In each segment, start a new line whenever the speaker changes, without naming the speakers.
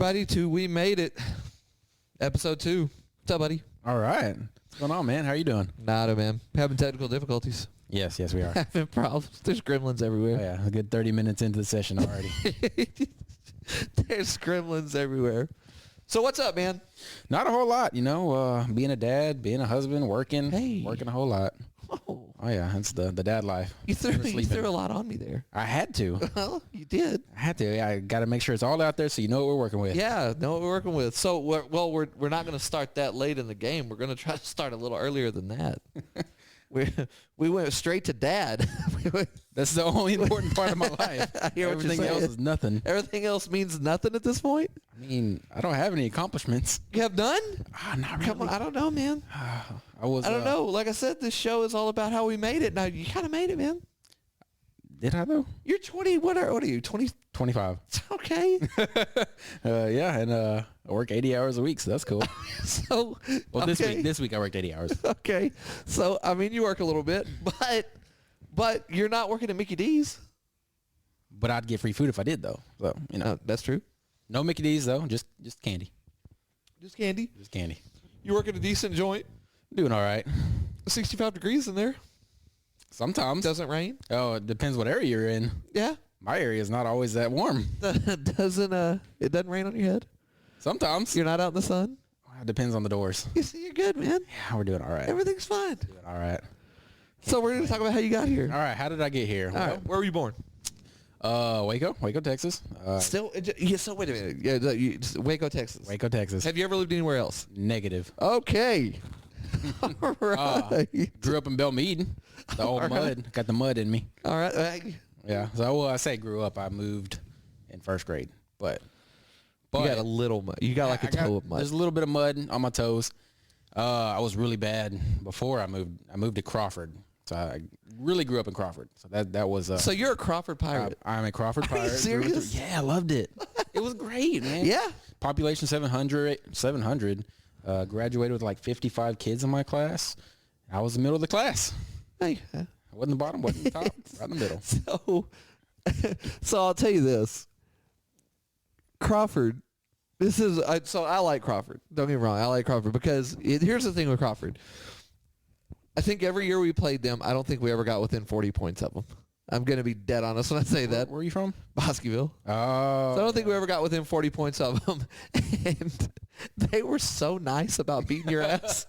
everybody, to We Made It, episode 2. What's up, buddy?
All right. What's going on, man? How you doing?
Nada, man. Having technical difficulties.
Yes, we are.
Having problems. There's gremlins everywhere.
Oh, yeah, a good 30 minutes into the session already.
There's gremlins everywhere. So what's up, man?
Not a whole lot, being a dad, being a husband, working a whole lot.
Oh,
yeah, that's the dad life.
You threw a lot on me there.
I had to.
Well, you did.
I had to. Yeah, I got to make sure it's all out there so you know what we're working with.
Yeah, know what we're working with. So, we're not going to start that late in the game. We're going to try to start a little earlier than that. We went straight to dad.
That's the only important part of my life.
I hear what you're
Everything
saying.
else is nothing.
Everything else means nothing at this point?
I mean, I don't have any accomplishments.
You have none?
Not really.
Come on, I don't know, man.
I
don't know. Like I said, this show is all about how we made it. Now, you kind of made it, man.
Did I, though?
You're 20. What are you, 20?
25.
Okay.
Yeah, and I work 80 hours a week, so that's cool.
So,
well,
okay.
this week I worked 80 hours.
Okay. So, I mean, you work a little bit, but you're not working at Mickey D's.
But I'd get free food if I did, though. So,
That's true.
No Mickey D's, though. Just candy.
Just candy?
Just candy.
You work at a decent joint?
Doing all right.
65 degrees in there?
Sometimes.
Doesn't rain?
Oh, it depends what area you're in.
Yeah.
My area is not always that warm.
It doesn't rain on your head?
Sometimes.
You're not out in the sun?
It depends on the doors.
You see, you're good, man.
Yeah, we're doing all right.
Everything's fine.
Doing all right.
So we're going to talk about how you got here.
All right. How did I get here?
All right. Where were you born?
Waco, Texas.
Still? Yeah, so wait a minute. Yeah, Waco, Texas.
Waco, Texas.
Have you ever lived anywhere else?
Negative.
Okay. All right.
Grew up in Belmead. The old
All
mud.
right.
Got the mud in me.
All right.
Yeah. So I say grew up. I moved in first grade, but
you got a little mud. You got like a toe of mud.
There's a little bit of mud on my toes. I was really bad before I moved. I moved to Crawford, so I really grew up in Crawford. So that was.
So you're a Crawford pirate.
I'm a Crawford pirate.
Are you serious?
Yeah, I loved it. It was great, man.
Yeah.
Population 700. Graduated with like 55 kids in my class. I was the middle of the class.
Hey.
I wasn't the bottom, wasn't the top, right in the middle.
So I'll tell you this. Crawford, so I like Crawford. Don't get me wrong. I like Crawford because here's the thing with Crawford. I think every year we played them, I don't think we ever got within 40 points of them. I'm going to be dead honest when I say that.
Where are you from?
Bosqueville.
Oh.
So I don't think we ever got within 40 points of them. And they were so nice about beating your ass.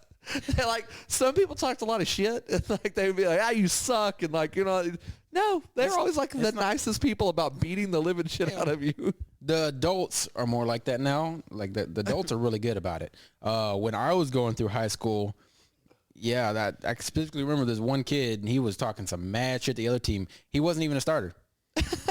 They're like, some people talked a lot of shit. And like they would be like, you suck. And like, no, they were always like the nicest people about beating the living shit out of you.
The adults are more like that now. Like the adults are really good about it. When I was going through high school, yeah, I specifically remember this one kid, and he was talking some mad shit to the other team. He wasn't even a starter.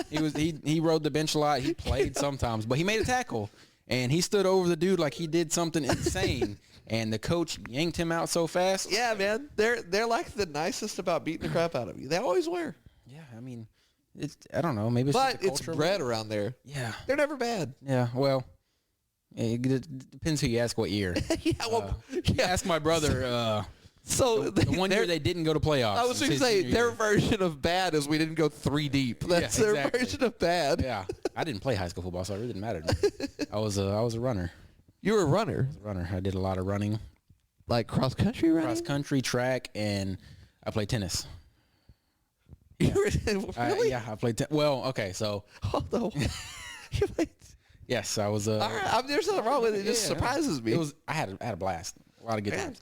He rode the bench a lot. He played sometimes, but he made a tackle, and he stood over the dude like he did something insane. And the coach yanked him out so fast.
Yeah, man, they're like the nicest about beating the crap out of you. They always were.
Yeah, I mean, I don't know, maybe
it's bred around there.
Yeah,
they're never bad.
Yeah, well, it depends who you ask what year. Ask my brother. So the one year they didn't go to playoffs.
I was going to say their version of bad is we didn't go 3 deep. That's their version of bad.
Yeah, I didn't play high school football, so it really didn't matter to me. I was a runner.
You were a runner?
I was a runner. I did a lot of running.
Like cross-country running?
Cross-country, track, and I played tennis.
Yeah. Really?
I played tennis. Well, okay, so.
You played.
Yes, I was.
All right, there's nothing wrong with it. It just surprises me.
I had a blast. A lot of good times.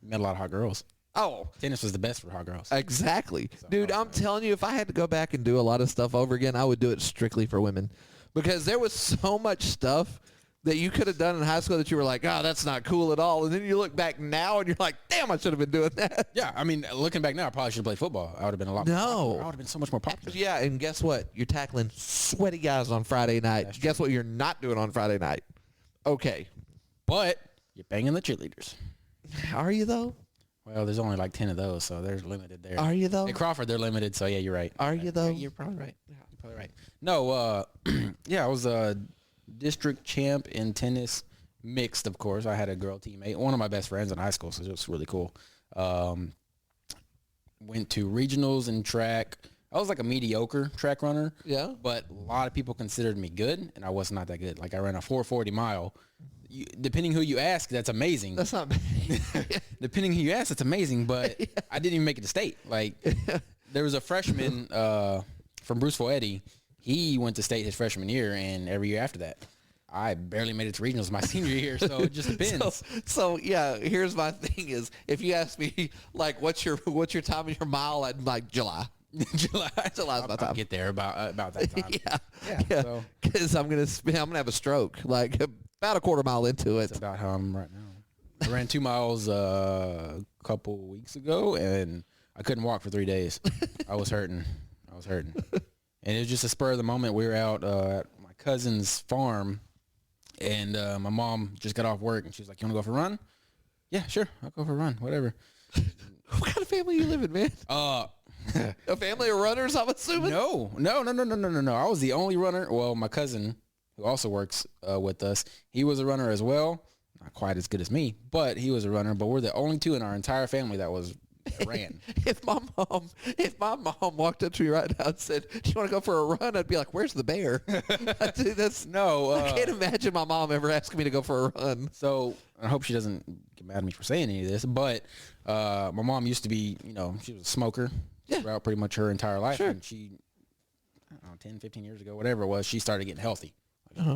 Met a lot of hot girls.
Oh.
Tennis was the best for hot girls.
Exactly. So, dude, I'm telling you, if I had to go back and do a lot of stuff over again, I would do it strictly for women. Because there was so much stuff that you could have done in high school that you were like, that's not cool at all. And then you look back now and you're like, damn, I should have been doing that.
Yeah, I mean, looking back now, I probably should have played football. I would have been a lot more popular. I would have been so much more popular.
Yeah, and guess what? You're tackling sweaty guys on Friday night. Guess what you're not doing on Friday night? Okay.
But you're banging the cheerleaders.
Are you, though?
Well, there's only like 10 of those, so they're limited there.
Are you, though?
At Crawford, they're limited, so yeah, you're right.
Are you, though?
You're probably right. Yeah, you're probably right. No, yeah, I was a district champ in tennis, mixed, of course. I had a girl teammate, one of my best friends in high school, so it was really cool. Went to regionals in track. I was like a mediocre track runner.
Yeah.
But a lot of people considered me good, and I was not that good. Like I ran a 4:40 mile. Depending who you ask, that's amazing.
That's not bad.
Depending who you ask, it's amazing. But I didn't even make it to state. Like there was a freshman from Bruceville, Eddie. He went to state his freshman year, and every year after that, I barely made it to regionals my senior year. So it just depends.
So yeah, here's my thing: is if you ask me like, what's your time of your mile at like July's my time.
I'll get there about that time.
Yeah.
So
Because I'm gonna have a stroke like about a quarter mile into it.
that's about how I'm right now. I ran 2 miles a couple weeks ago, and I couldn't walk for 3 days. I was hurting. And it was just a spur of the moment. We were out at my cousin's farm, and my mom just got off work, and she was like, "You want to go for a run?" Yeah, sure. I'll go for a run. Whatever.
What kind of family you live in, man? A family of runners, I'm assuming.
No. I was the only runner. Well, my cousin, who also works with us, he was a runner as well. Not quite as good as me, but he was a runner. But we're the only two in our entire family that ran.
If my mom walked up to me right now and said, "Do you want to go for a run?" I'd be like, "Where's the bear?" That's
No,
I can't imagine my mom ever asking me to go for a run.
So I hope she doesn't get mad at me for saying any of this, but my mom used to be, she was a smoker throughout pretty much her entire life.
Sure.
And she, I don't know, 10, 15 years ago, whatever it was, she started getting healthy.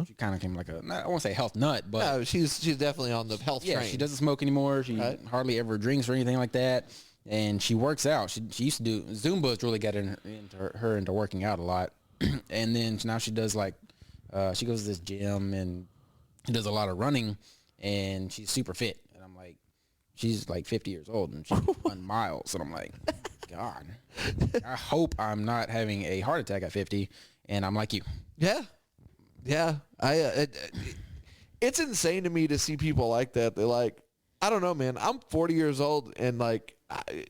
She kind of came like I won't say health nut, but
No, she's definitely on the health train.
she doesn't smoke anymore. She hardly ever drinks or anything like that. And she works out. She used to do Zumba's really got into working out a lot. And then now she does she goes to this gym and she does a lot of running, and she's super fit. And I'm like, she's like 50 years old and she can run miles. And I'm like, God, I hope I'm not having a heart attack at 50 and I'm like you.
Yeah. It's insane to me to see people like that. They're like, I don't know, man. I'm 40 years old and like,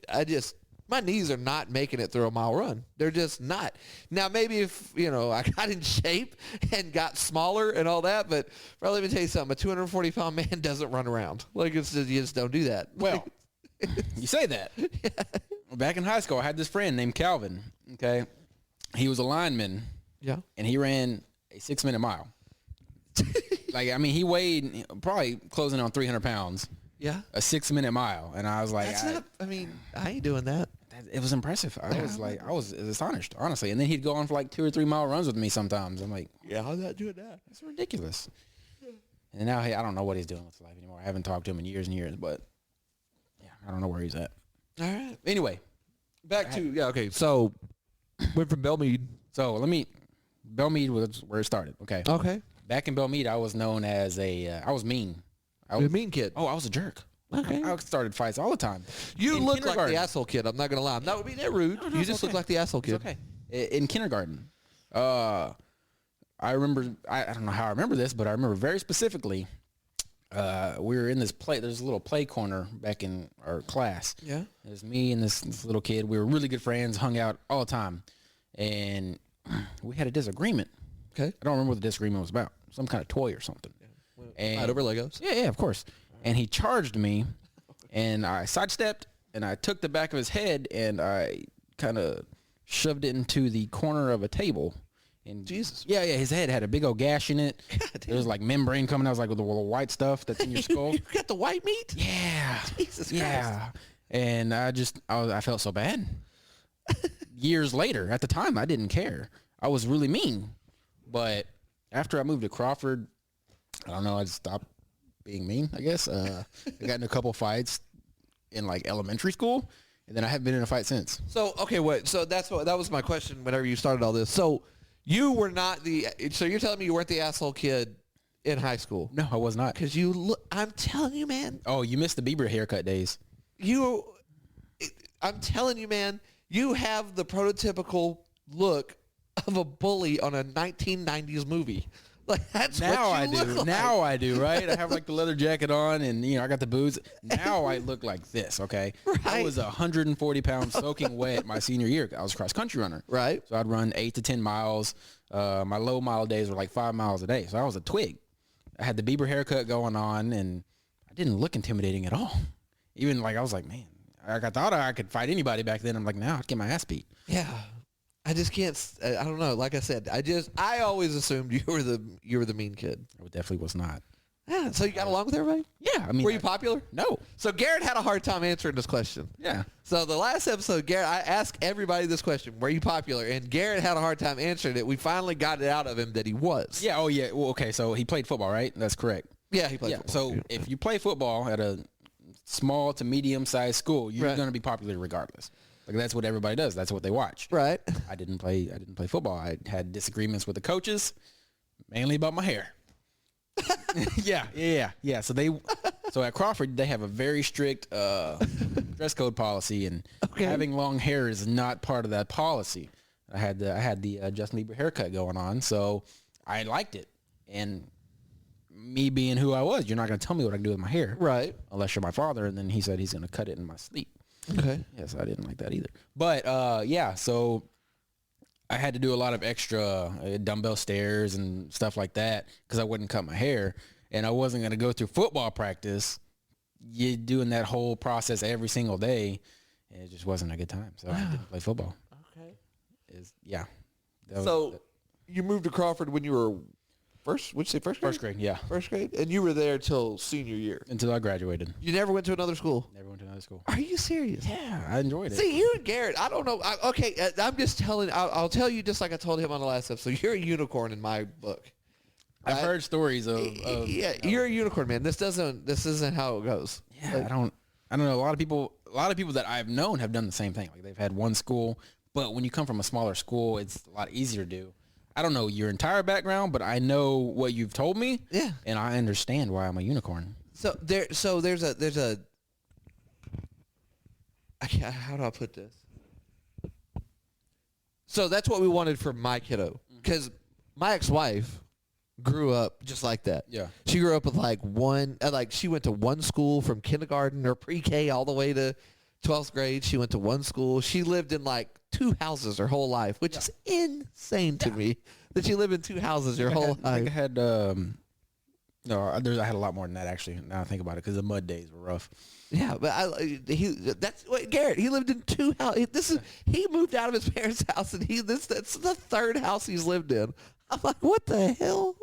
I just, my knees are not making it through a mile run. They're just not. Now, maybe if, I got in shape and got smaller and all that, but bro, let me tell you something. A 240-pound man doesn't run around. Like, you just don't do that.
Well, you say that. Back in high school, I had this friend named Calvin, okay? He was a lineman.
Yeah.
And he ran a 6-minute mile. He weighed probably closing on 300 pounds.
Yeah.
A 6-minute mile. And I was like,
I ain't doing that.
It was impressive. I was astonished, honestly. And then he'd go on for like 2 or 3 mile runs with me sometimes. I'm like,
yeah, how's that doing that?
It's ridiculous. And now, I don't know what he's doing with his life anymore. I haven't talked to him in years and years, but yeah, I don't know where he's at.
All right.
Anyway.
Back to, okay. So, went from Belmead.
So, Belmead was where it started, okay?
Okay.
Back in Belmead, I was known as I was mean.
I was a mean kid.
Oh, I was a jerk.
Okay.
I started fights all the time.
You look like the asshole kid. I'm not going to lie. I'm not being that rude.
No,
you just look like the asshole kid.
It's okay. In kindergarten, I remember, I don't know how I remember this, but I remember very specifically, we were in this play. There's a little play corner back in our class.
Yeah.
It was me and this little kid. We were really good friends, hung out all the time. And we had a disagreement.
Okay.
I don't remember what the disagreement was about. Some kind of toy or something.
And fight over Legos.
Yeah, of course. And he charged me, and I sidestepped, and I took the back of his head, and I kind of shoved it into the corner of a table. And
Jesus.
Yeah, his head had a big old gash in it. There was like membrane coming out. It was like with the white stuff that's in your skull.
You got the white meat?
Yeah.
Jesus Christ.
Yeah. And I felt so bad. Years later, at the time, I didn't care. I was really mean. But after I moved to Crawford, I don't know, I just stopped being mean, I guess. I got in a couple fights in like elementary school, and then I haven't been in a fight since.
So, okay, wait. So that was my question whenever you started all this. So you were not so you're telling me you weren't the asshole kid in high school?
No, I was not.
Because I'm telling you, man.
Oh, you missed the Bieber haircut days.
I'm telling you, man, you have the prototypical look of a bully on a 1990s movie. Like that's
now
what
I
you
do.
look like.
Now I do, right? I have like the leather jacket on, and I got the boots. Now I look like this. Okay,
right.
I was 140 pounds soaking wet my senior year. I was a cross country runner,
right?
So I'd run 8 to 10 miles. My low mile days were like 5 miles a day. So I was a twig. I had the Bieber haircut going on, and I didn't look intimidating at all. Even like I was like, man, I thought I could fight anybody back then. I'm like, now I'd get my ass beat.
Yeah. I just can't. I don't know. Like I said, I always assumed you were the mean kid.
I definitely was not.
Yeah. So you got along with everybody?
Yeah, I mean,
Were you popular?
No.
So Garrett had a hard time answering this question.
Yeah.
So the last episode, Garrett, I asked everybody this question: were you popular? And Garrett had a hard time answering it. We finally got it out of him that he was.
Yeah. Oh, yeah. Well, okay. So he played football, right? That's correct.
Yeah, he played.
Yeah.
Football.
So if you play football at a small to medium-sized school, you're
Right.
going to be popular regardless. Like that's what everybody does. That's what they watch.
Right.
I didn't play football. I had disagreements with the coaches, mainly about my hair. Yeah. So at Crawford, they have a very strict dress code policy, and having long hair is not part of that policy. I had the Justin Bieber haircut going on, so I liked it. And me being who I was, you're not going to tell me what I can do with my hair,
Right.
unless you're my father. And then he said he's going to cut it in my sleep.
Okay.
Yes, I didn't like that either. But so I had to do a lot of extra dumbbell stairs and stuff like that because I wouldn't cut my hair, and I wasn't going to go through football practice. You doing that whole process every single day, and it just wasn't a good time. So I didn't play football.
Okay. So you moved to Crawford when you were first? Would you say first grade?
First grade, yeah.
First grade, and you were there till senior year.
Until I graduated.
You never went to another school.
Never went to another school.
Are you serious?
Yeah, I enjoyed it.
See, you and Garrett, I don't know. I'm just telling. I'll tell you just like I told him on the last episode. You're a unicorn in my book.
I've heard stories of
you're a unicorn, man. This isn't how it goes.
Yeah, I don't know. A lot of people that I've known have done the same thing. Like they've had one school, but when you come from a smaller school, it's a lot easier to do. I don't know your entire background, but I know what you've told me.
Yeah.
And I understand why I'm a unicorn.
There's a how do I put this? So that's what we wanted for my kiddo, because my ex-wife grew up just like that.
Yeah.
She grew up with she went to one school from kindergarten or pre-K all the way to 12th grade. She went to one school. She lived in like two houses her whole life, which is insane to me that you live in two houses your whole life.
I had I had a lot more than that actually. Now I think about it, because the mud days were rough.
Yeah, but Garrett. He lived in two houses. He moved out of his parents' house, and that's the third house he's lived in. I'm like, what the hell?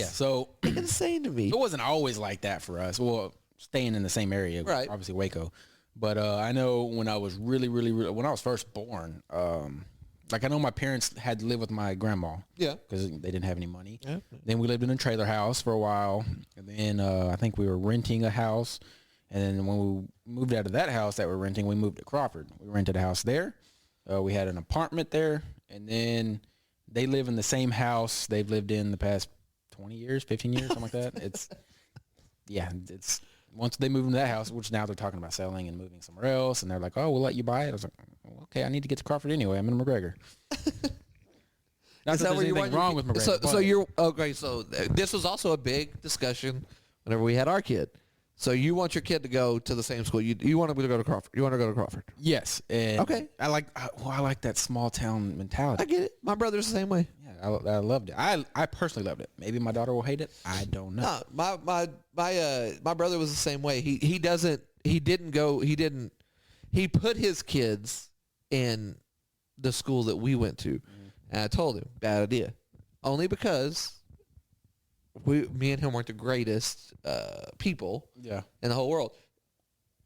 So
insane to me.
It wasn't always like that for us. Well, staying in the same area,
right?
Obviously Waco, but I know when I was really when I was first born, I know my parents had to live with my grandma, because they didn't have any money. Yeah. Then we lived in a trailer house for a while, and then I think we were renting a house, and then when we moved out of that house that we're renting, we moved to Crawford. We rented a house there. We had an apartment there, and then they live in the same house they've lived in the past 20 years, 15 years, something like that. It's once they moved into that house, which now they're talking about selling and moving somewhere else, and they're like, oh, we'll let you buy it. I was like, well, okay, I need to get to Crawford anyway. I'm in McGregor. Not that there's anything wrong with McGregor.
So you're okay. So this was also a big discussion whenever we had our kid. So you want your kid to go to the same school? You want him to go to Crawford? You want to go to Crawford?
Yes. And
okay.
I like that small town mentality.
I get it. My brother's the same way.
Yeah, I loved it. I personally loved it. Maybe my daughter will hate it. I don't know.
No, my brother was the same way. He put his kids in the school that we went to, and I told him bad idea, only because me and him weren't the greatest people in the whole world.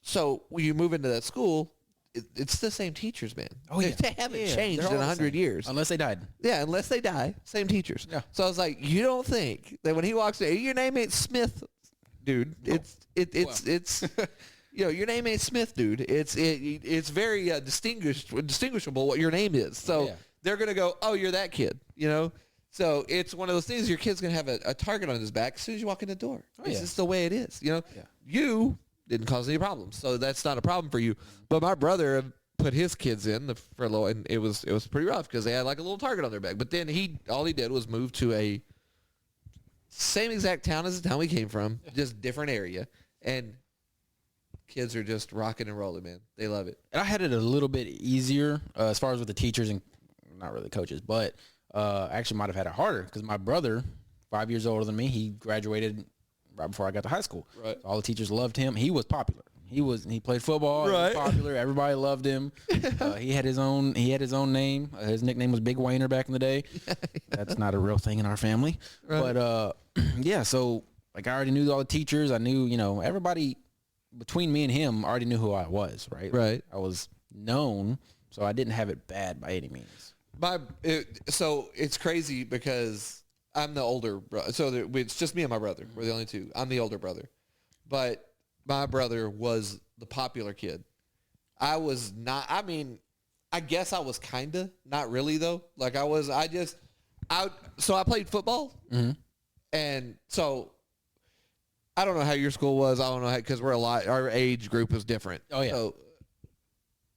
So when you move into that school, it's the same teachers, man.
Oh yeah,
they haven't changed in 100 years,
unless they died.
Yeah, unless they die, same teachers.
Yeah.
So I was like, you don't think that when he walks in, your name ain't Smith, dude? No. It's your name ain't Smith, dude. It's very distinguishable what your name is. So they're gonna go, oh, you're that kid, So it's one of those things. Your kid's gonna have a target on his back as soon as you walk in the door. It's just the way it is. You didn't cause any problems, so that's not a problem for you. But my brother put his kids in for a little, and it was pretty rough because they had like a little target on their back. But then all he did was move to a same exact town as the town we came from, just different area, and kids are just rocking and rolling, man. They love it.
And I had it a little bit easier as far as with the teachers and not really coaches, but I actually might have had it harder because my brother, 5 years older than me, he graduated right before I got to high school.
Right.
So all the teachers loved him. He was popular. He played football. He
Right.
was popular. Everybody loved him. He had his own name. His nickname was Big Wayner back in the day. That's not a real thing in our family.
Right.
But yeah, so like I already knew all the teachers. I knew, everybody between me and him already knew who I was, right?
Right.
I was known, so I didn't have it bad by any means.
So it's crazy because I'm the older brother. So it's just me and my brother. We're the only two. I'm the older brother. But my brother was the popular kid. I was not. I mean, I guess I was kind of. Not really, though. Like, so I played football.
Mm-hmm.
And so I don't know how your school was. I don't know how, because our age group was different.
Oh, yeah.
So,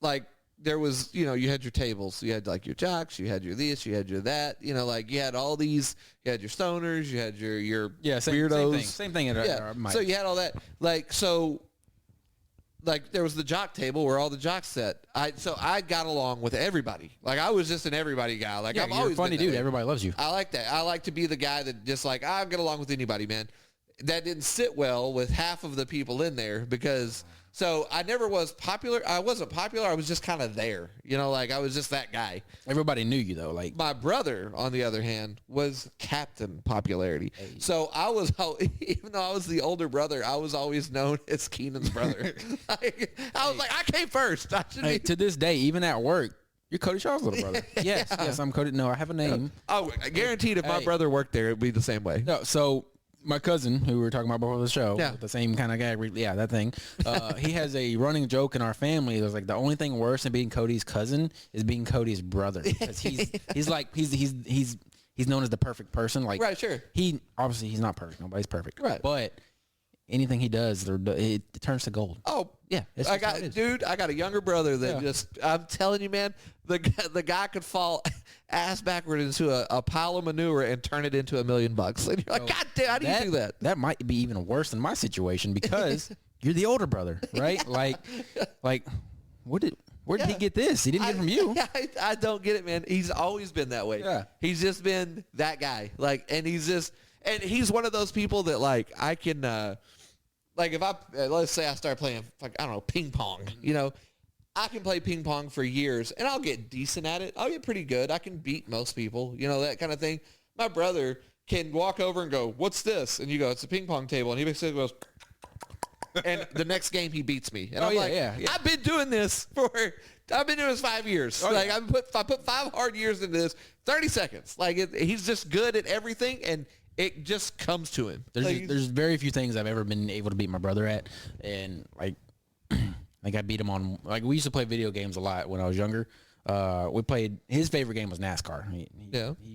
like, there was, you had your tables. You had, like, your jocks. You had your this. You had your that. Like, you had all these. You had your stoners. You had your weirdos.
Same thing.
So you had all that. Like, there was the jock table where all the jocks sat. So I got along with everybody. Like, I was just an everybody guy. Like,
Yeah,
I'm
you're
always
a funny
been that
dude.
way.
Everybody loves you.
I like that. I like to be the guy that just like, I get along with anybody, man. That didn't sit well with half of the people in there because, so I never was popular. I wasn't popular. I was just kind of there. Like I was just that guy.
Everybody knew you, though. Like,
My brother, on the other hand, was Captain Popularity. Hey. So I was, even though I was the older brother, I was always known as Keenan's brother. I was like, I came first.
To this day, even at work, you're Cody Shaw's little brother. Yes, I'm Cody. No, I have a name.
Oh, guaranteed if my brother worked there, it'd be the same way.
No, so my cousin, who we were talking about before the show, the same kind of guy, that thing. He has a running joke in our family. It was like the only thing worse than being Cody's cousin is being Cody's brother, because he's known as the perfect person. Like,
right, sure.
Obviously he's not perfect. Nobody's perfect.
Right.
But anything he does, it turns to gold.
Oh
yeah,
I got a younger brother that I'm telling you, man, the guy could fall ass backward into a pile of manure and turn it into $1 million. And you're like, God damn, how do you do that?
That might be even worse than my situation because you're the older brother, right? Like, where did he get this? He didn't get it from you.
I don't get it, man. He's always been that way.
Yeah.
He's just been that guy. Like, and he's one of those people that, like, I can, like, if let's say I start playing, like, I don't know, ping pong, I can play ping pong for years and I'll get decent at it. I'll get pretty good. I can beat most people, that kind of thing. My brother can walk over and go, "What's this?" And you go, "It's a ping pong table." And he basically goes, and the next game he beats me. And I'm like, I've been doing this 5 years. I put 5 hard years into this, 30 seconds. Like, he's just good at everything, and it just comes to him.
There's very few things I've ever been able to beat my brother at, and like I beat him on, like, we used to play video games a lot when I was younger. His favorite game was NASCAR. He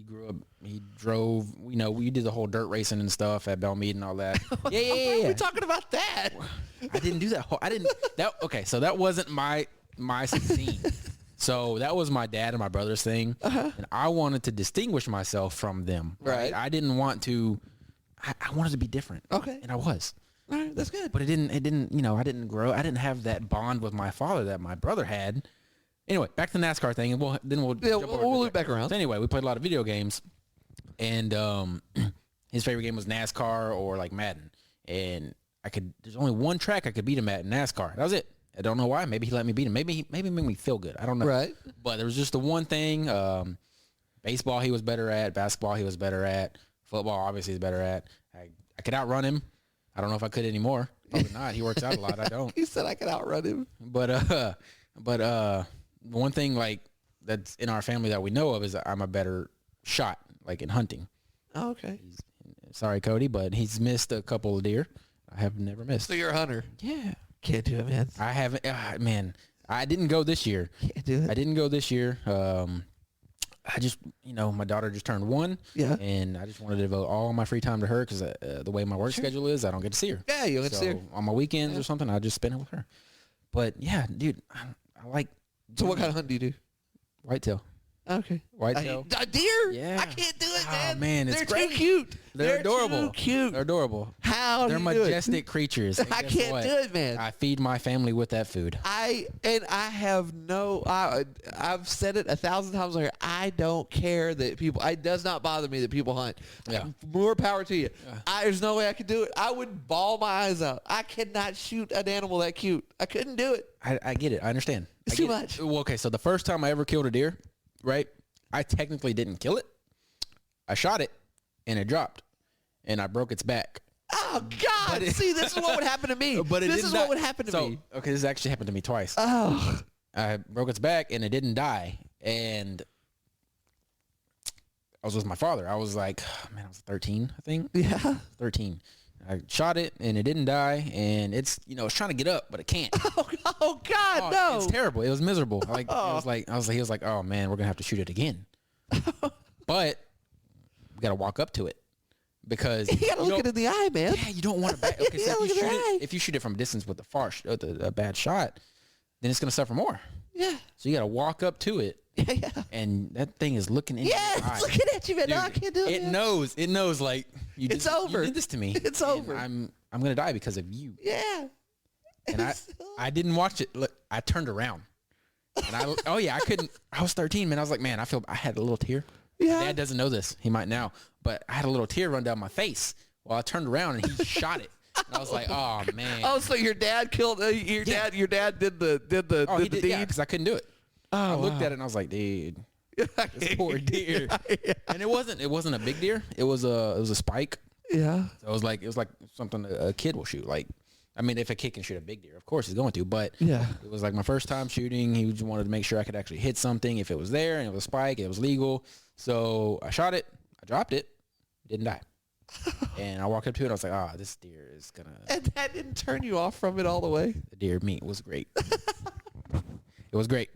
grew up, he drove, we did the whole dirt racing and stuff at Belmead and all that.
Yeah. We're talking about that.
I didn't do that. Okay, so that wasn't my scene. So that was my dad and my brother's thing. And I wanted to distinguish myself from them.
Right.
I didn't want to, I wanted to be different.
Okay.
And I was.
All right, that's good.
But it didn't, I didn't grow. I didn't have that bond with my father that my brother had. Anyway, back to the NASCAR thing, and we'll
loop back around.
So anyway, we played a lot of video games, and his favorite game was NASCAR or like Madden. And there's only one track I could beat him at in NASCAR. That was it. I don't know why. Maybe he let me beat him. Maybe it made me feel good. I don't know.
Right.
But there was just the one thing. Baseball he was better at. Basketball he was better at. Football obviously he's better at. I could outrun him. I don't know if I could anymore. Probably not. He works out a lot. I don't.
He said I could outrun him.
But one thing like that's in our family that we know of is that I'm a better shot, like in hunting.
Oh, okay.
Sorry, Cody, but he's missed a couple of deer. I have never missed.
So you're a hunter.
Yeah.
Can't do it, man.
I haven't. Man, I didn't go this year.
Can't do it.
I didn't go this year. I just, my daughter just turned 1.
Yeah.
And I just wanted to devote all my free time to her because the way my work schedule is, I don't get to see her.
Yeah, you don't get to see her.
On my weekends or something, I just spend it with her. But yeah, dude, I like.
So what kind of hunt do you do?
Whitetail.
Okay.
Whitetail.
A deer?
Yeah.
I can't do it, man.
Oh, man, it's
They're
great.
too cute.
They're adorable.
Too cute.
They're adorable.
How? how
They're
do you do it?
majestic creatures. And
I
guess
can't
what?
do it, man.
I feed my family with that food.
I've said it 1,000 times here. I don't care that people. It does not bother me that people hunt.
Yeah.
More power to you. There's no way I could do it. I would bawl my eyes out. I could not shoot an animal that cute. I couldn't do it.
I get it. I understand.
It's too much.
Well, okay, so the first time I ever killed a deer, right? I technically didn't kill it. I shot it, and it dropped, and I broke its back.
Oh God! See, this is what would happen to me.
But
this is what would happen to me.
Okay, this actually happened to me twice.
Oh.
I broke its back, and it didn't die. And I was with my father. I was like, man, I was 13, I think.
Yeah.
13. I shot it, and it didn't die. And it's, it's trying to get up, but it can't.
Oh God, no!
It's terrible. It was miserable. He was like, oh man, we're gonna have to shoot it again. But we gotta walk up to it. Because
you gotta look it in the eye, man.
Yeah, you don't want to back. Okay, so if you shoot it from a distance with a bad shot, then it's gonna suffer more.
Yeah.
So you gotta walk up to it.
Yeah.
And that thing is looking in your eye.
It's looking at you, man.
Dude,
No, I can't do it.
It knows. It knows. Like
it's over.
You did this to me.
It's over.
I'm gonna die because of you.
Yeah.
And I didn't watch it. Look, I turned around. And I couldn't. I was 13, man. I was like, man, I had a little tear.
Yeah.
Dad doesn't know this. He might now. But I had a little tear run down my face while I turned around and he shot it. And I was like, oh man.
Oh, so your dad killed your dad. Your dad did the deed.
Yeah, because I couldn't do it. I looked at it and I was like, dude, this poor deer. And it wasn't a big deer. It was a spike.
Yeah.
So it was like something a kid will shoot. Like, I mean, if a kid can shoot a big deer, of course he's going to. But
yeah,
it was like my first time shooting. He just wanted to make sure I could actually hit something if it was there and it was a spike. It was legal. So I shot it. I dropped it. Didn't die. And I walked up to it. And I was like, this deer is gonna.
And that didn't turn you off from it all the way.
The deer meat was great. It was great.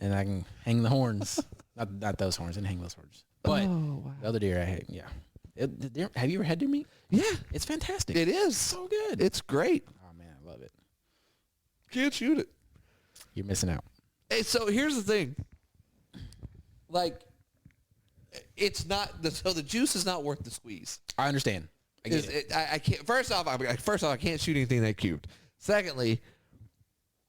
And I can hang the horns. Not those horns. I didn't hang those horns. But the other deer I had, yeah. Have you ever had deer meat?
Yeah.
It's fantastic.
It is.
So good.
It's great.
Oh, man, I love it.
Can't shoot it.
You're missing out.
Hey, so here's the thing. Like, it's not, so the juice is not worth the squeeze.
I understand. I get it.
I can't, first off, I can't shoot anything that cute. Secondly,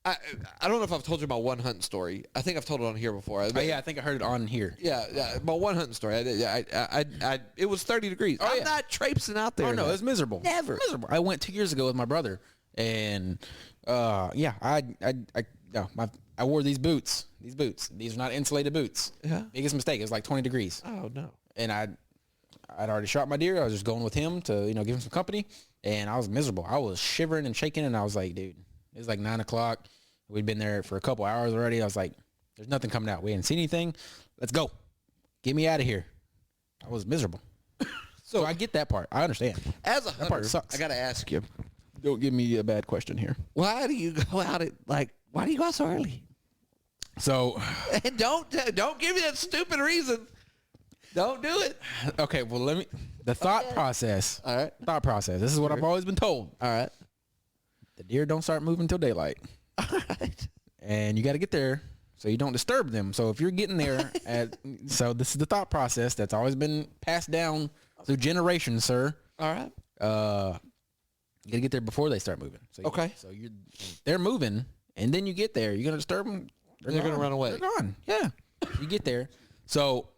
I don't know if I've told you my one hunting story. I think I've told it on here before.
Yeah, I think I heard it on here.
Yeah, my one hunting story. It was 30 degrees. I'm not traipsing out there.
Oh no, it was miserable.
Never.
Miserable. I went 2 years ago with my brother, and I wore these boots. These are not insulated boots.
Yeah.
Biggest mistake. It was like 20 degrees.
Oh no.
And I'd already shot my deer. I was just going with him to give him some company, and I was miserable. I was shivering and shaking, and I was like, dude. It was like 9 o'clock. We'd been there for a couple hours already. I was like, there's nothing coming out. We hadn't seen anything. Let's go. Get me out of here. I was miserable. So I get that part. I understand.
As a
that part
hunter,
sucks.
I got to ask you.
Don't give me a bad question here.
Why do you go out why do you go out so early?
So.
And don't give me that stupid reason. Don't do it.
Okay, well, the thought process.
All right.
Thought process. This is what I've always been told.
All right.
The deer don't start moving till daylight.
All right.
And you got to get there so you don't disturb them. So if you're getting there so this is the thought process that's always been passed down through generations, sir.
All right.
You got to get there before they start moving. So
okay.
So they're moving, and then you get there. You're going to disturb them.
They're going to run away.
They're gone. Yeah. You get there. So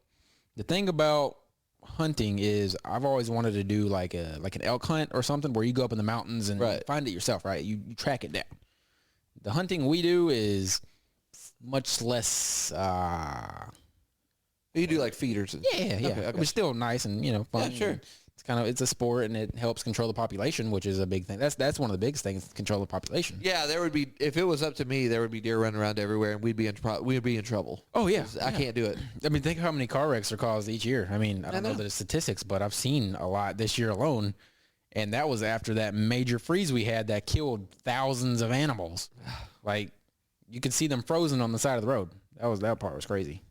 the thing about hunting is I've always wanted to do like an elk hunt or something where you go up in the mountains and find it yourself, right? You track it down. The hunting we do is much less.
You do like feeders.
Yeah. Okay. It's still nice and fun.
Yeah, sure.
It's a sport and it helps control the population, which is a big thing. That's one of the biggest things, control the population.
Yeah, there would be, if it was up to me, there would be deer running around everywhere, and we'd be in trouble.
Oh yeah,
I can't do it.
I mean, think how many car wrecks are caused each year. I mean, I don't know the statistics, but I've seen a lot this year alone, and that was after that major freeze we had that killed thousands of animals. Like, you could see them frozen on the side of the road. That part was crazy.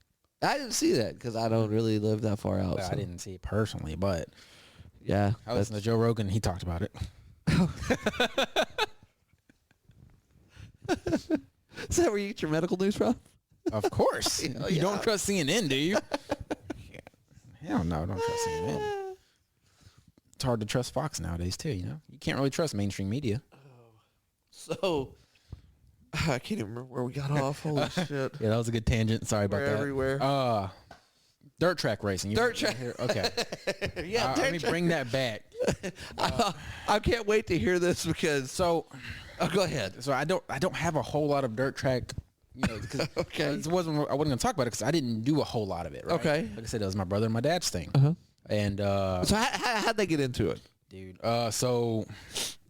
I didn't see that because I don't really live that far out.
Well, I didn't see it personally, but
yeah,
I listened to Joe Rogan. He talked about it.
Is that where you get your medical news from?
Of course. You don't trust CNN, do you? Hell no, don't trust CNN. it's hard to trust Fox nowadays too. You know, you can't really trust mainstream media.
So I can't even remember where we got off. Holy shit!
Yeah, that was a good tangent. Sorry about
We're
that.
everywhere.
Dirt track racing.
Dirt track.
Okay.
Yeah,
let me bring that back.
I can't wait to hear this because. Oh, go ahead.
So I don't have a whole lot of dirt track. You know, cause
Okay.
I wasn't gonna talk about it because I didn't do a whole lot of it. Right?
Okay.
Like I said, it was my brother and my dad's thing.
Uh-huh.
And
So how'd they get into it,
dude? So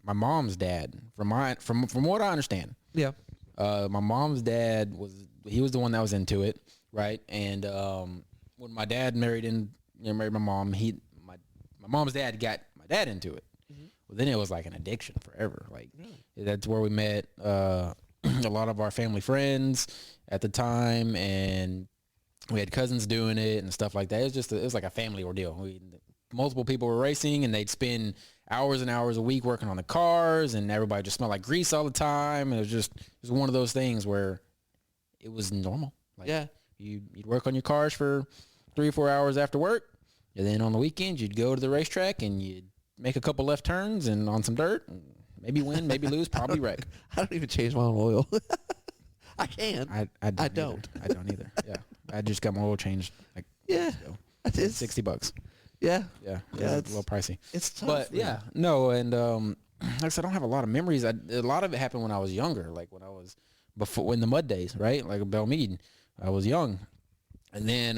my mom's dad, from what I understand,
yeah.
my mom's dad was the one that was into it, right? And when my dad married my mom, my mom's dad got my dad into it. Mm-hmm. Well, then it was like an addiction forever. Like that's where we met a lot of our family friends at the time, and we had cousins doing it and stuff like that. It was like a family ordeal. Multiple people were racing, and they'd spend hours and hours a week working on the cars, and everybody just smelled like grease all the time. And it was one of those things where it was normal. Like,
Yeah.
You'd work on your cars for 3 or 4 hours after work, and then on the weekends you'd go to the racetrack and you'd make a couple left turns and on some dirt, and maybe win, maybe lose, probably wreck.
I don't even change my own oil. I can.
I don't. I don't either. Yeah, I just got my oil changed. Like
Yeah.
it's
It's
$60.
Yeah.
Yeah,
Yeah,
it's a little pricey.
It's tough.
But
man.
yeah, no, and like I said, I don't have a lot of memories. A lot of it happened when I was younger, like when the mud days, right? Like Belmead, I was young, and then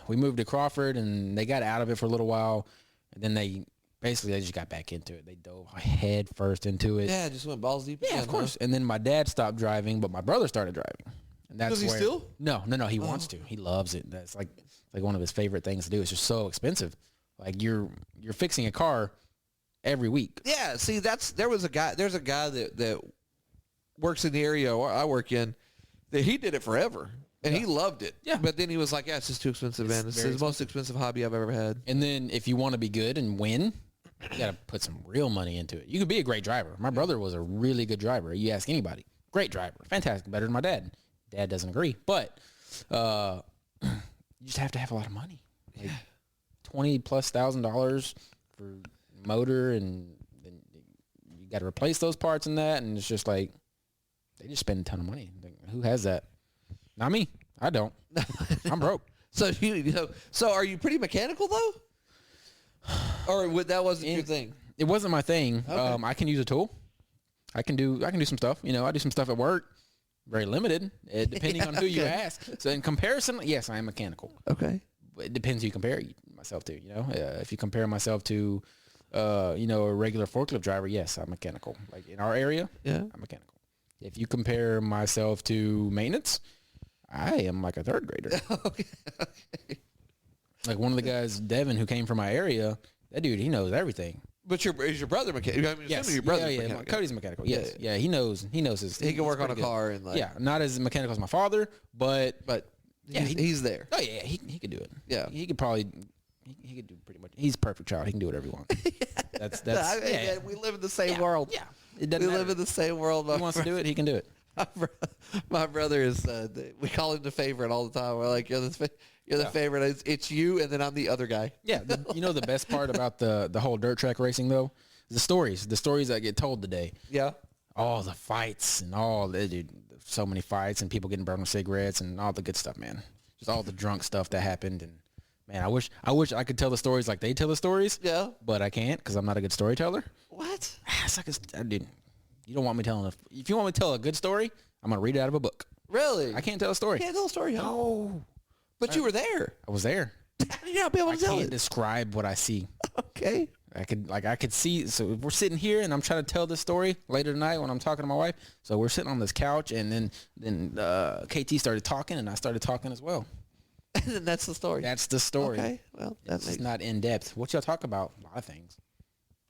we moved to Crawford, and they got out of it for a little while, and then they just got back into it. They dove head first into it.
Yeah, just went balls deep.
Yeah,
again,
of course. And then my dad stopped driving, but my brother started driving. And that's
Does he still?
No. He wants to. He loves it. That's like one of his favorite things to do. It's just so expensive. Like you're fixing a car every week.
Yeah, see, there's a guy that works in the area I work in that he did it forever. And he loved it.
Yeah.
But then he was like, yeah, it's just too expensive, man. It's the most expensive hobby I've ever had.
And then if you want to be good and win, you got to put some real money into it. You could be a great driver. My brother was a really good driver. You ask anybody. Great driver. Fantastic. Better than my dad. Dad doesn't agree. But you just have to have a lot of money. Like $20,000+ for motor, and then you got to replace those parts and that. And it's just like, they just spend a ton of money. Like, who has that? Not me. I don't. I'm broke.
So so are you pretty mechanical though? Or that wasn't your thing?
It wasn't my thing.
Okay.
I can use a tool. I can do some stuff. You know, I do some stuff at work. Very limited, depending on who you ask. So in comparison, yes, I am mechanical.
Okay.
But it depends who you compare myself to. You know, if you compare myself to, a regular forklift driver, yes, I'm mechanical. Like in our area,
Yeah.
I'm mechanical. If you compare myself to maintenance, I am like a third grader.
Okay.
Like one of the guys, Devin, who came from my area, that dude, he knows everything.
But is your brother mechanical? I mean,
Yes.
your brother's
yeah.
mechanical.
Cody's mechanical. Yes. Yeah. He knows his.
He can work on a
good.
car and like.
Yeah. Not as mechanical as my father, but yeah,
he's there.
oh yeah, he could do it.
Yeah.
He could probably. He could do pretty much. He's a perfect child. He can do whatever he wants. That's yeah.
We live in the same
Yeah,
world.
Yeah. It doesn't
We
matter.
live in the same world.
He wants to do it. He can do it.
My brother is. We call him the favorite all the time. We're like, you're the favorite. It's you, and then I'm the other guy.
Yeah. You know the best part about the whole dirt track racing though, the stories that get told today.
Yeah.
All the fights and all the dude, so many fights and people getting burned with cigarettes and all the good stuff, man. Just all the drunk stuff that happened, and man, I wish I could tell the stories like they tell the stories.
Yeah.
But I can't because I'm not a good storyteller.
What?
It's like dude, you don't want me telling if you want me to tell a good story, I'm gonna read it out of a book.
Really?
I can't tell a story.
Can't tell a story. Huh?
No.
But you were there.
I was there.
How did you not be able
I
to tell
can't
it?
describe what I see.
Okay.
I could see. So if we're sitting here and I'm trying to tell this story later tonight when I'm talking to my wife. So we're sitting on this couch, and then KT started talking, and I started talking as well.
And then that's the story.
That's the story.
Okay. Well,
It's not in depth. What y'all talk about? A lot of things.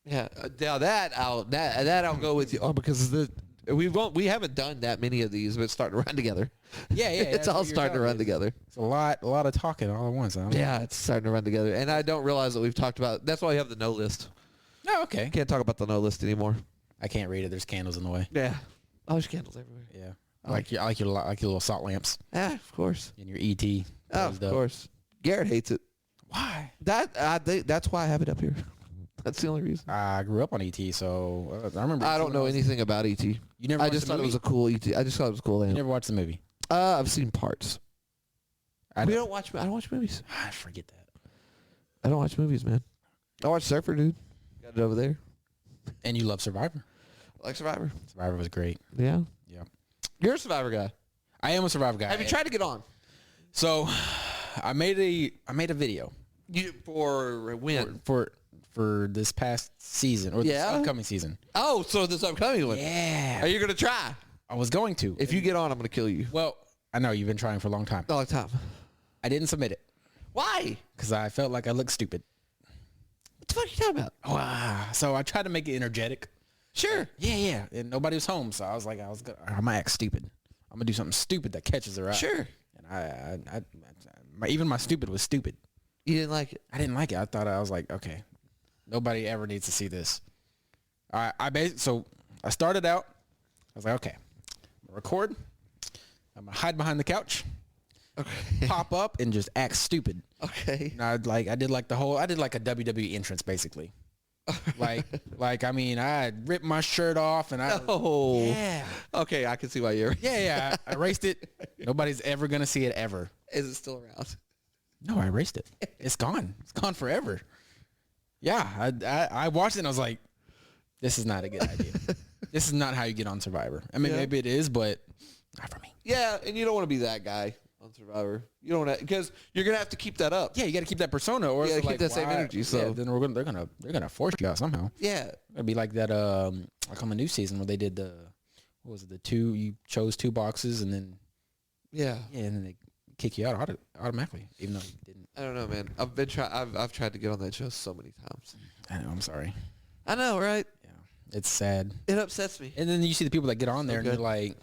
Yeah. Now that I'll go with you. Oh, because we haven't done that many of these, but it's starting to run together.
Yeah.
It's all starting to run together.
It's a lot of talking all at once. Huh?
Yeah, it's starting to run together. And I don't realize that we've talked about. That's why we have the no list.
Oh, okay.
Can't talk about the no list anymore.
I can't read it. There's candles in the way.
Yeah. Oh, there's candles everywhere.
Yeah. I like your little salt lamps
Yeah, of course.
and your ET.
Oh, of course. Garrett hates it.
Why?
That's why I have it up here. That's the only reason.
I grew up on ET, so I remember.
I don't know anything about ET.
You never.
I just thought it was a cool ET. I just thought it was a cool.
You never watched the movie.
I've seen parts. I don't watch movies.
I forget that.
I don't watch movies, man. I watch Surfer, dude. Got it over there.
And you love Survivor.
I like Survivor.
Survivor was great.
Yeah.
Yeah.
You're a Survivor guy.
I am a Survivor guy.
Have you tried to get on?
So, I made a video.
For when?
For this past season or this upcoming season.
Oh, so this upcoming one.
Yeah.
Are you going to try?
I was going to.
If you get on, I'm going to kill you.
Well, I know you've been trying for a long time.
A long time.
I didn't submit it.
Why?
Because I felt like I looked stupid.
What the fuck are you talking about?
Wow. So I tried to make it energetic.
Sure.
Yeah. And nobody was home, so I was like, I'm gonna act stupid. I'm gonna do something stupid that catches her eye.
Sure.
And even my stupid was stupid.
You didn't like it?
I didn't like it. I was like, okay, nobody ever needs to see this. So I started out. I was like, okay, I'm gonna record. I'm gonna hide behind the couch.
Okay.
Pop up and just act stupid.
Okay.
And I did like a WWE entrance basically. I ripped my shirt off and
Yeah. Okay, I can see why you're.
Yeah. I erased it. Nobody's ever gonna see it ever.
Is it still around?
No, I erased it. It's gone. It's gone forever. Yeah, I watched it and I was like, this is not a good idea. This is not how you get on Survivor. I mean, maybe it is, but not for me.
Yeah, and you don't want to be that guy on Survivor. You don't want to, because you're gonna have to keep that up.
Yeah, you got to keep that persona, or
keep that same energy. So
then they're gonna force you out somehow.
Yeah,
it'd be like that. Like on the new season where they did what was it? You chose 2 boxes and then and then they kick you out automatically, even though you didn't.
I don't know, man. I've tried to get on that show so many times.
I know. I'm sorry.
I know, right?
Yeah, it's sad.
It upsets me.
And then you see the people that get on there and you're like,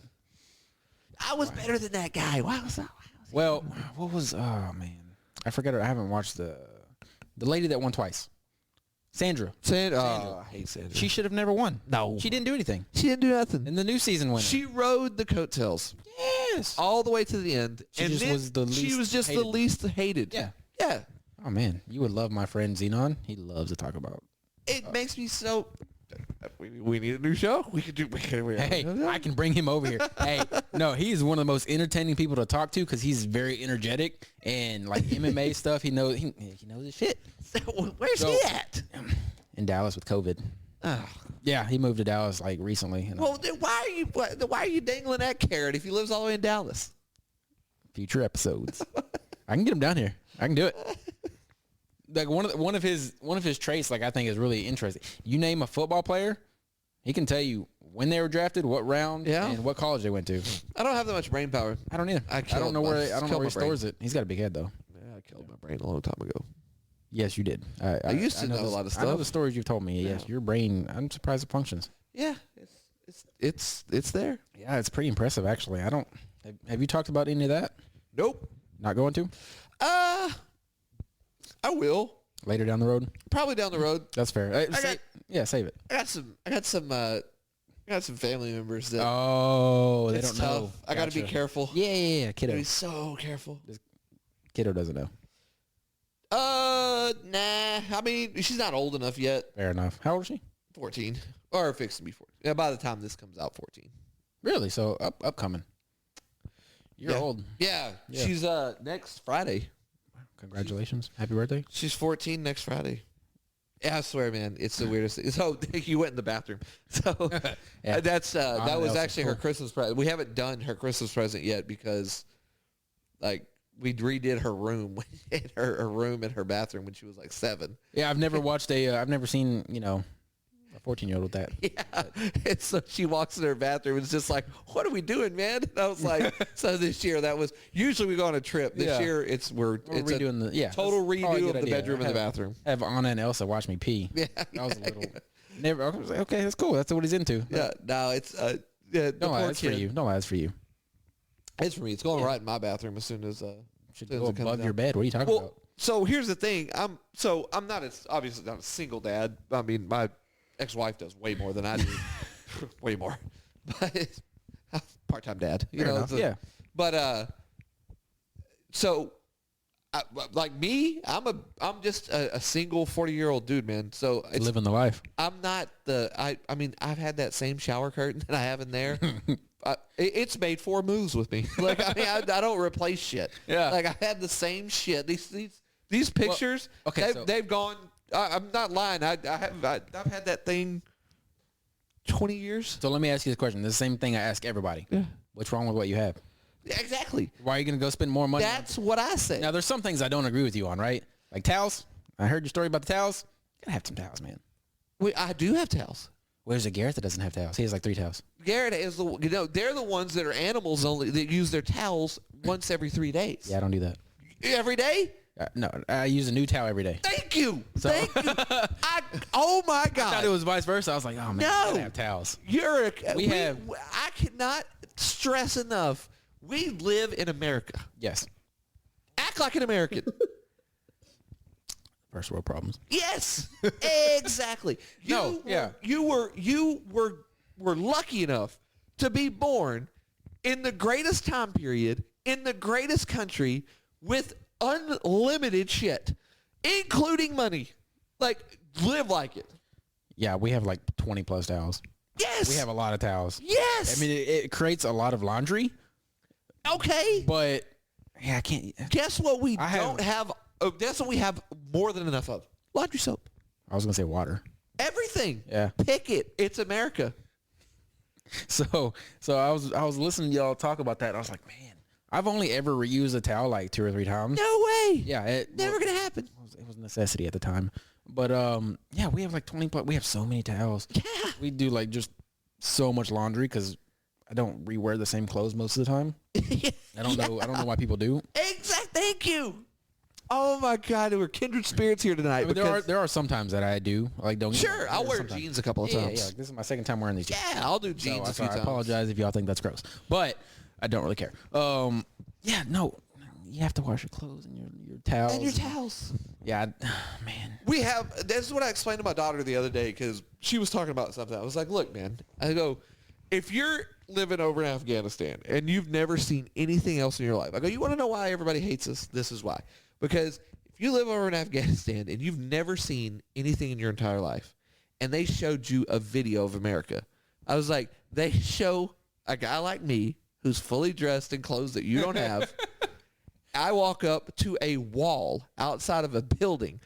I was better than that guy. Why was that?
Well, what was? Oh man, I forget her. I haven't watched the lady that won twice. Sandra.
Oh, I hate Sandra.
She should have never won.
No,
she didn't do anything.
She didn't do nothing.
In the new season winner.
She rode the coattails.
Yes.
All the way to the end.
She was just
the least hated.
Yeah.
Yeah.
Oh man, you would love my friend Xenon. He loves to talk about.
It makes me so. We need a new show.
Hey, I can bring him over here. Hey, no, he's one of the most entertaining people to talk to because he's very energetic and like MMA stuff. He knows his shit.
So, where's he at?
In Dallas with COVID.
Oh.
Yeah, he moved to Dallas like recently.
Well, then why are you dangling that carrot if he lives all the way in Dallas?
Future episodes. I can get him down here. I can do it. Like one of his traits, like I think is really interesting. You name a football player, he can tell you when they were drafted, what round, and what college they went to.
I don't have that much brain power.
I don't either. I don't know where he stores it. He's got a big head though.
Yeah, I killed my brain a long time ago.
Yes, you did.
I used to know a lot of stuff.
I know the stories you've told me. Yeah. Yes, your brain. I'm surprised it functions.
Yeah, it's there.
Yeah, it's pretty impressive actually. Have you talked about any of that?
Nope.
Not going to?
I will.
Later down the road?
Probably down the road.
That's fair. Save it.
I got some family members that.
Oh, they don't
tough.
know.
I got to be careful.
Yeah. Kiddo.
Be so careful.
Kiddo doesn't know.
Nah. I mean, she's not old enough yet.
Fair enough. How old is she?
14. Or fixing to be 14. Yeah, by the time this comes out, 14.
Really? So upcoming. You're old.
Yeah. She's next Friday.
Congratulations. Happy birthday.
She's 14 next Friday. Yeah, I swear, man, it's the weirdest thing. So you went in the bathroom. So that was actually her Christmas present. We haven't done her Christmas present yet because, like, we redid her room, her room and her bathroom when she was like 7.
Yeah, I've never seen a 14-year-old with that.
Yeah, and so she walks in her bathroom and it's just like, what are we doing, man? And I was like, so this year usually we go on a trip. This year it's
redoing
total redo of the bedroom and the bathroom.
Have Anna and Elsa watch me pee.
Yeah,
that was a little. Never. I was like, okay, that's cool. That's what he's into.
Yeah, no, it's
no, that's for you. No, that's for you.
It's for me. It's going right in my bathroom as soon as
should go above your bed. What are you talking about?
So here's the thing. I'm obviously not a single dad. I mean, my ex-wife does way more than I do. Way more. But part-time dad.
Fair enough. Yeah.
But so like me, I'm just a single 40-year-old dude, man. So
Living the life.
I'm not I mean, I've had that same shower curtain that I have in there. It's made 4 moves with me. Like, I mean, I don't replace shit.
Yeah.
Like, I had the same shit. These pictures,
well, okay,
they've gone. I'm not lying. I've had that thing 20 years.
So let me ask you this question. The same thing I ask everybody.
Yeah.
What's wrong with what you have?
Exactly.
Why are you going to go spend more money?
That's what I say.
Now, there's some things I don't agree with you on, right? Like towels. I heard your story about the towels. You got to have some towels, man.
I do have towels.
Where's a Garrett that doesn't have towels? He has like 3 towels.
Garrett is they're the ones that are animals only that use their towels once every 3 days.
Yeah, I don't do that.
Every day?
No, I use a new towel every day.
Thank you. Thank you. Oh my God.
I thought it was vice versa. I was like, oh man, I gotta have towels.
I cannot stress enough. We live in America.
Yes.
Act like an American.
First world problems.
Yes, exactly.
You
were lucky enough to be born in the greatest time period in the greatest country with unlimited shit, including money. Like, live like it.
Yeah, we have like 20 plus towels.
Yes.
We have a lot of towels.
Yes.
I mean, it creates a lot of laundry.
Okay.
But yeah, I can't.
Guess what we don't have? Guess what we have more than enough of? Laundry soap.
I was gonna say water.
Everything.
Yeah.
Pick it. It's America.
So I was listening to y'all talk about that. And I was like, man, I've only ever reused a towel like 2 or 3 times.
No way.
Yeah.
Never gonna happen.
It was a necessity at the time. But yeah, we have like 20 plus. We have so many towels.
Yeah.
We do like just so much laundry because I don't rewear the same clothes most of the time. I don't know why people do.
Exactly. Thank you. Oh my God, we're kindred spirits here tonight.
I mean, there are some times that I do. Like, don't.
Sure, I'll wear jeans a couple of times.
Yeah. Like, this is my second time wearing these jeans.
Yeah, I'll do jeans a few times.
I apologize if y'all think that's gross, but I don't really care. Yeah, no, you have to wash your clothes and your towels.
And your towels.
Yeah, man.
We have. This is what I explained to my daughter the other day because she was talking about something. I was like, "Look, man," I go, "if you're living over in Afghanistan and you've never seen anything else in your life, I go, you want to know why everybody hates us? This is why." Because if you live over in Afghanistan and you've never seen anything in your entire life, and they showed you a video of America, I was like, they show a guy like me who's fully dressed in clothes that you don't have. I walk up to a wall outside of a building.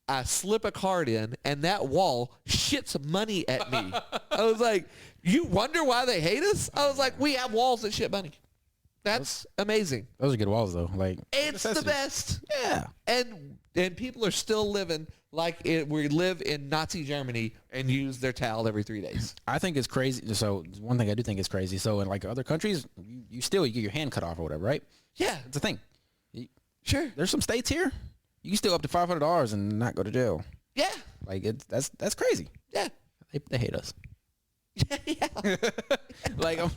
I slip a card in, and that wall shits money at me. I was like, you wonder why they hate us? I was like, we have walls that shit money. That's amazing.
Those are good walls, though. Like,
it's the best.
Yeah.
And people are still living like we live in Nazi Germany and use their towel every 3 days.
I think it's crazy. So one thing I do think is crazy. So in like other countries, you get your hand cut off or whatever, right?
Yeah.
It's a thing.
Sure.
There's some states here, you can steal up to $500 and not go to jail.
Yeah.
Like that's crazy.
Yeah.
They hate us.
Yeah.
Like I'm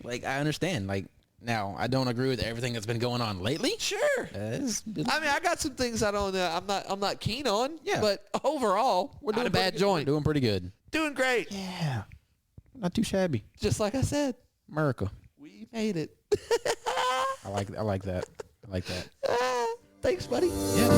like I understand. Like now I don't agree with everything that's been going on lately.
Sure. I mean, I got some things I don't. I'm not keen on.
Yeah.
But overall, we're doing a bad joint.
Doing pretty good.
Doing great.
Yeah. Not too shabby.
Just like I said,
America.
we made it.
I like that. I like that.
Thanks, buddy.
Yeah.